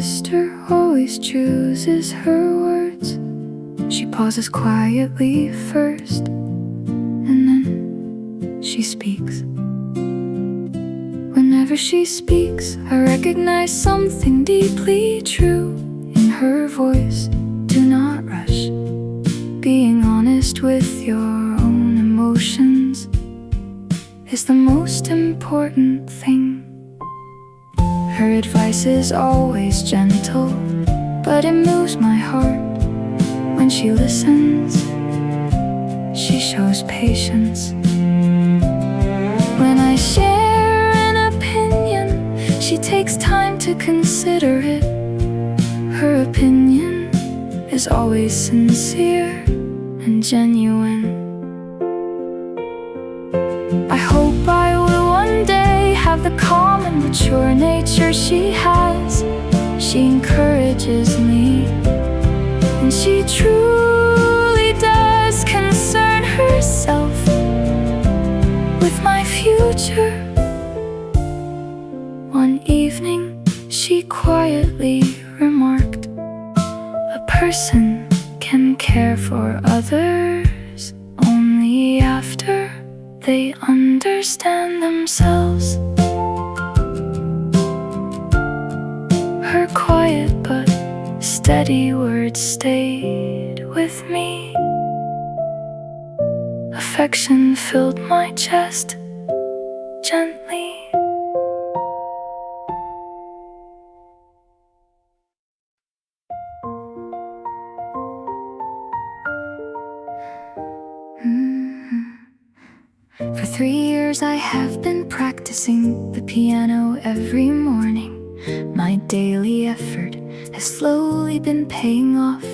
sister always chooses her words. She pauses quietly first, and then she speaks. Whenever she speaks, I recognize something deeply true in her voice. Do not rush. Being honest with your own emotions is the most important thing. Her advice is always gentle, but it moves my heart. When she listens, she shows patience. When I share an opinion, she takes time to consider it. Her opinion is always sincere and genuine. I hope I will one day have the calm and mature nature she has. She encourages me, and she truly does concern herself with my future. One evening, she quietly remarked, "A person can care for others only after they understand themselves." Her quiet but steady words stayed with me. Affection filled my chest gently. For 3 years I have been practicing the piano every morning. My daily effort has slowly been paying off.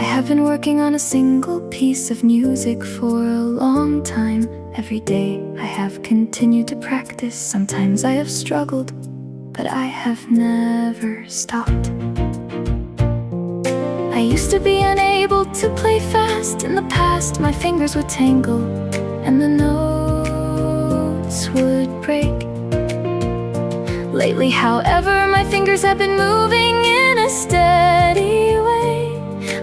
I have been working on a single piece of music for a long time. Every day I have continued to practice. Sometimes I have struggled, but I have never stopped. I used to be unable to play fast. In the past my fingers would tangle and the notes would break. Lately, however, my fingers have been moving in a steady way.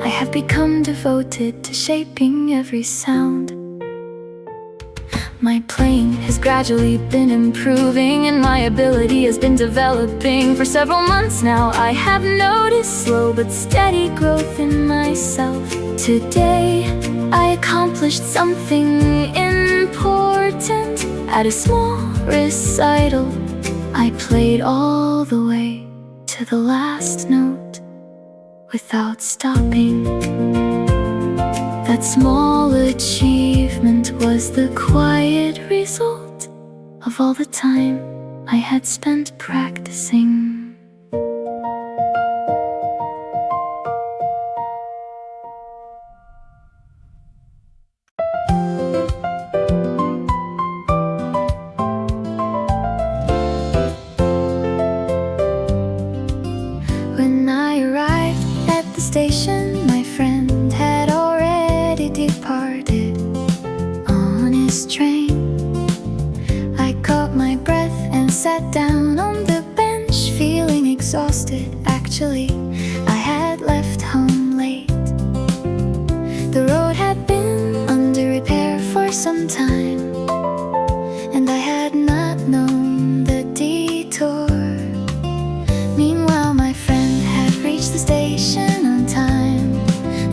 I have become devoted to shaping every sound. My playing has gradually been improving, and my ability has been developing. For several months now, I have noticed slow but steady growth in myself. Today, I accomplished something important. At a small recital, I played all the way to the last note without stopping. That small achievement was the quiet result of all the time I had spent practicing. When I arrived at the station, my friend had already departed on his train. I caught my breath and sat down on the bench, feeling exhausted. Actually, I had left home late. The road had been under repair for some time, and I had not known the detour. Meanwhile, my friend had reached the station on time.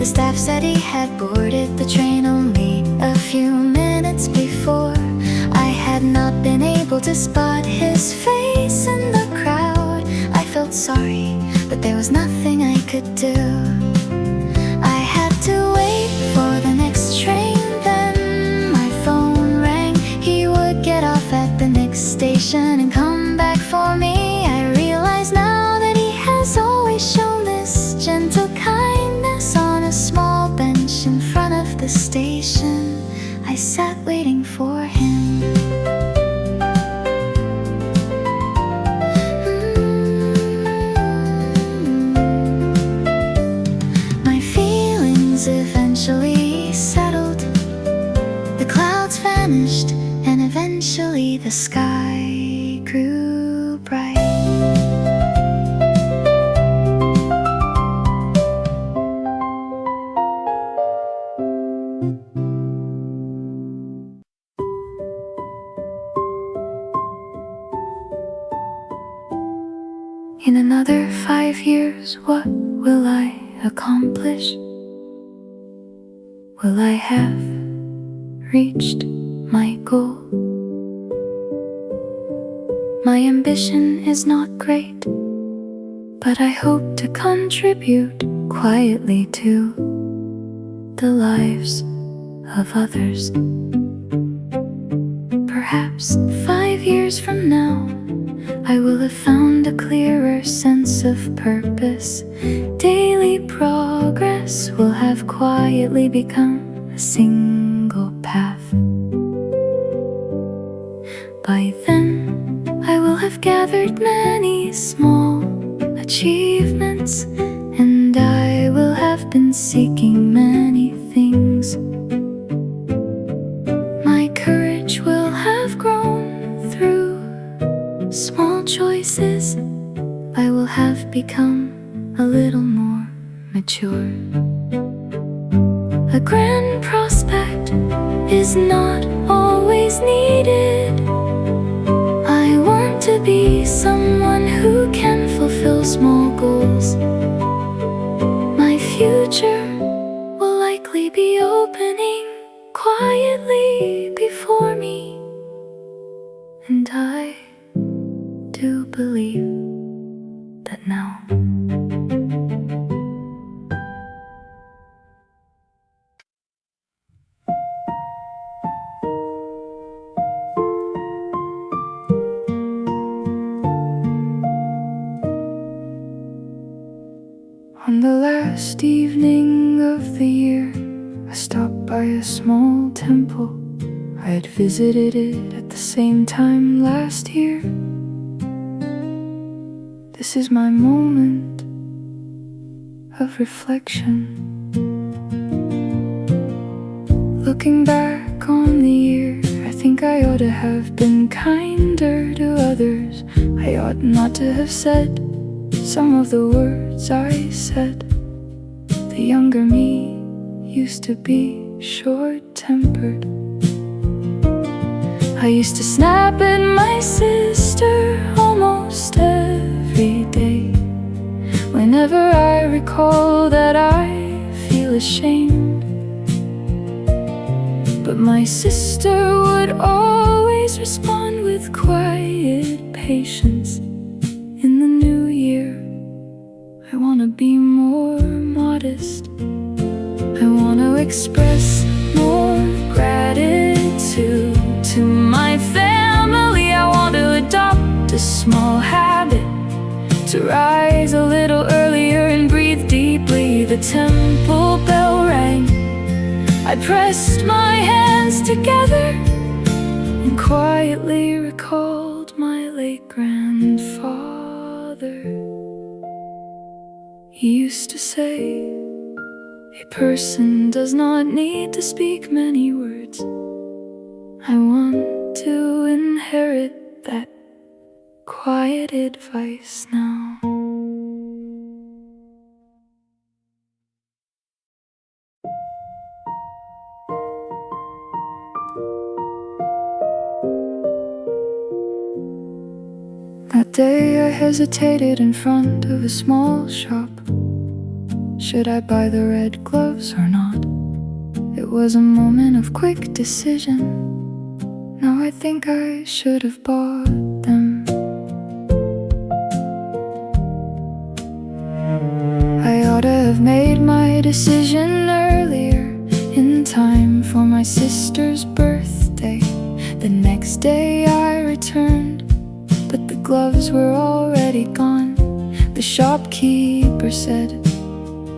The staff said he had boarded the train only a few minutes before. I had not been able to spot his face in the crowd. I felt sorry, but there was nothing I could do. I had to wait for the next train. Then my phone rang. He would get off at the next station and come back for me. I realize now that he has always shown this gentle kindness. On a small bench in front of the station, I sat waiting for him. My feelings eventually settled. The clouds vanished, and eventually the sky grew bright. 5 years, what will I accomplish? Will I have reached my goal? My ambition is not great, but I hope to contribute quietly to the lives of others. Perhaps 5 years from now, I will have found a clearer sense of purpose. Daily progress will have quietly become a single path. By then, I will have gathered many small achievements, and I will have been seeking many things. My courage will have grown through small choices. I will have become a little more mature. A grand prospect is not always needed. I want to be someone who can fulfill small goals. My future will likely be opening quietly before me, and I do believe that now. On the last evening of the year, I stopped by a small temple. I had visited it at the same time last year. This is my moment of reflection. Looking back on the year, I think I ought to have been kinder to others. I ought not to have said some of the words I said. The younger me used to be short-tempered. I used to snap at my sister almost every day. Whenever I recall that, I feel ashamed. But my sister would always respond with quiet patience. In the new year, I want to be more modest. I want to express more gratitude to my family. I want to adopt a small habit, to rise a little earlier and breathe deeply. The temple bell rang. I pressed my hands together and quietly recalled my late grandfather. He used to say, a person does not need to speak many words. I want to inherit that quiet advice now. That day I hesitated in front of a small shop. Should I buy the red gloves or not? It was a moment of quick decision. Now I think I should have bought them. I ought to have made my decision earlier, in time for my sister's birthday. The next day I returned, but the gloves were already gone. The shopkeeper said,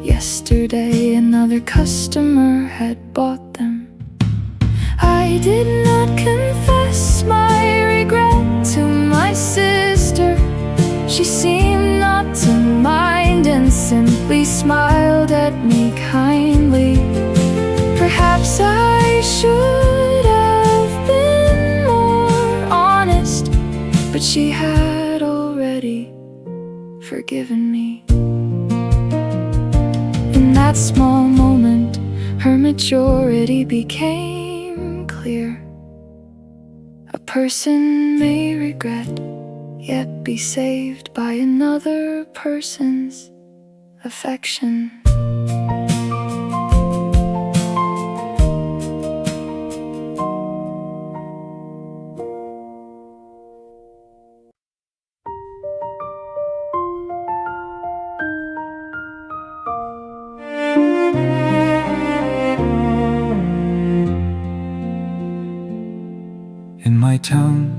yesterday another customer had bought them. I did not confess my regret to my sister. She seemed not to mind and simply smiled at me kindly. Perhaps I should have been more honest, but she had already forgiven me. In that small moment, her maturity became clear. A person may regret, yet be saved by another person's affection. In my town,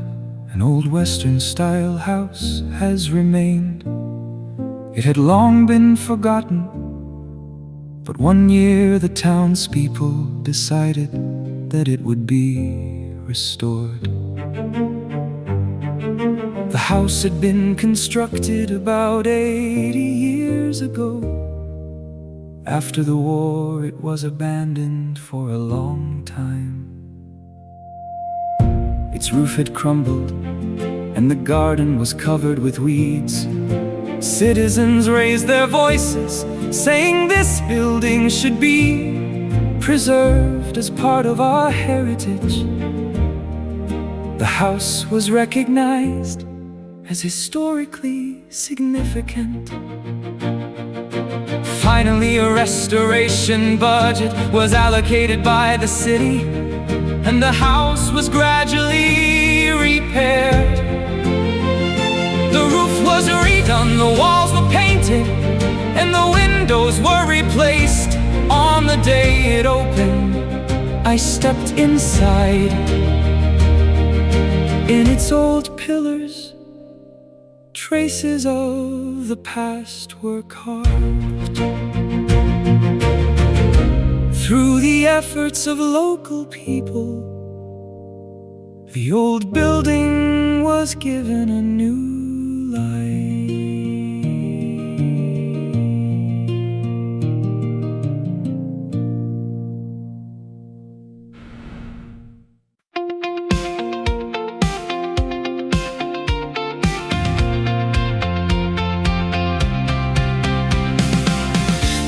an old Western-style house has remained. It had long been forgotten, but one year the townspeople decided that it would be restored. The house had been constructed about 80 years ago. After the war, it was abandoned for a long time. Its roof had crumbled, and the garden was covered with weeds. Citizens raised their voices, saying this building should be preserved as part of our heritage. The house was recognized as historically significant. Finally, a restoration budget was allocated by the city, and the house was gradually repaired. The roof was redone, the walls were painted, and the windows were replaced. On the day it opened, I stepped inside. In its old pillars, traces of the past were carved. Through the efforts of local people, the old building was given a new life.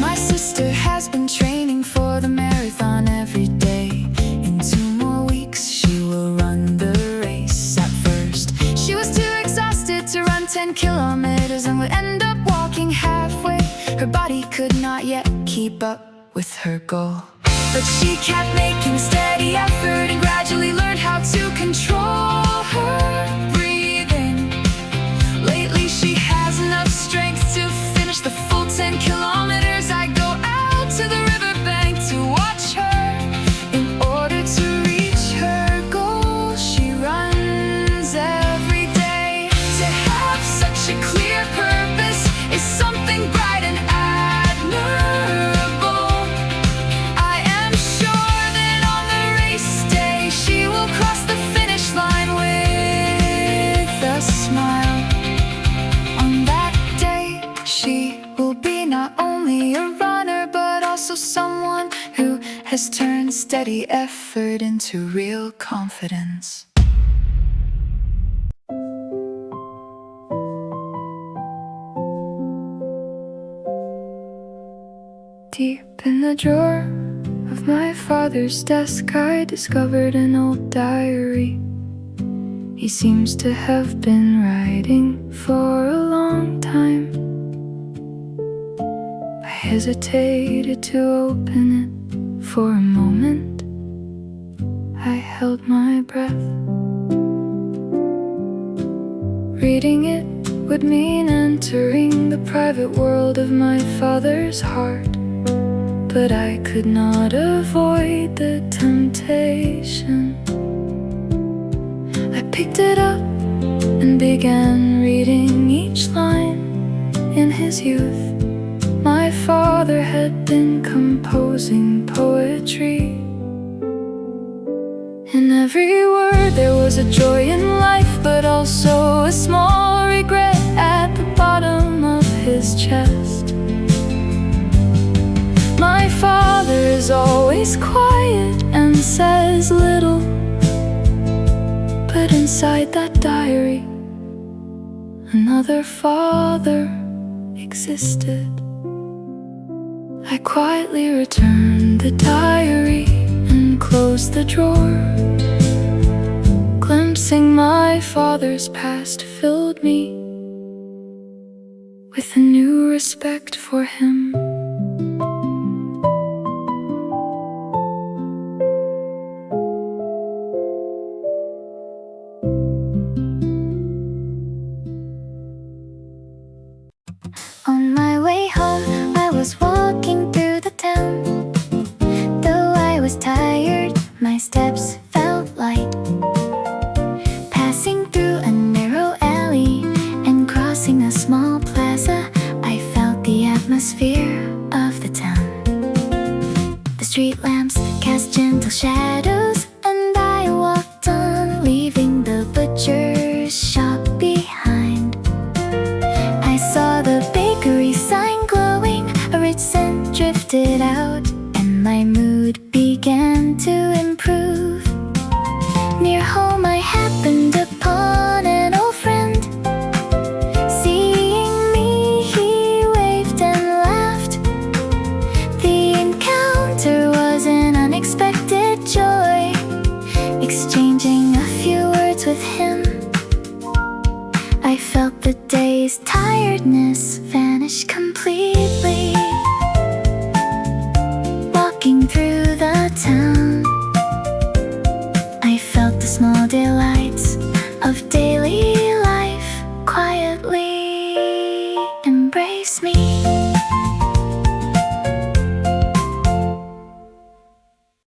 My sister has been training for the marathon every day. In 2 more weeks she will run the race. At first she was too exhausted to run 10 kilometers and would end up walking halfway. Her body could not yet keep up with her goal, but she kept making steady effort and gradually learned how to control her breathing. Lately she has enough strength to finish the full 10 kilometers. I go out to the riverbank to watch her. In order to reach her goal, she runs every day. To have such a clear purpose is something bright and admirable. I am sure that on the race day she will cross the finish line with a smile. On that day she will be not only a runner but also someone who has turned steady effort into real confidence. Deep in the drawer of my father's desk, I discovered an old diary. He seems to have been writing for a long time. I hesitated to open it for a moment. I held my breath. Reading it would mean entering the private world of my father's heart, but I could not avoid the temptation. I picked it up and began reading each line. In his youth, my father had been composing poetry. In every word there was a joy in life, but also a small regret at the bottom of his chest. My father is always quiet and says little, but inside that diary, another father existed. I quietly returned the diary and closed the drawer. Glimpses Discussing my father's past filled me with a new respect for him. On my way home, I was walking through the town. Though I was tired, my steps felt light. Passing through a narrow alley and crossing a small plaza, I felt the atmosphere of the town. The street lamps cast gentle shadows, and I walked on, leaving the butcher's shop behind. I saw the bakery sign glowing, a rich scent drifted out, and my mood began to improve. Near home I happened upon an old friend. Seeing me, he waved and laughed. The encounter was an unexpected joy. Exchanging a few words with him, I felt the day's tiredness vanish completely. Walking through the town,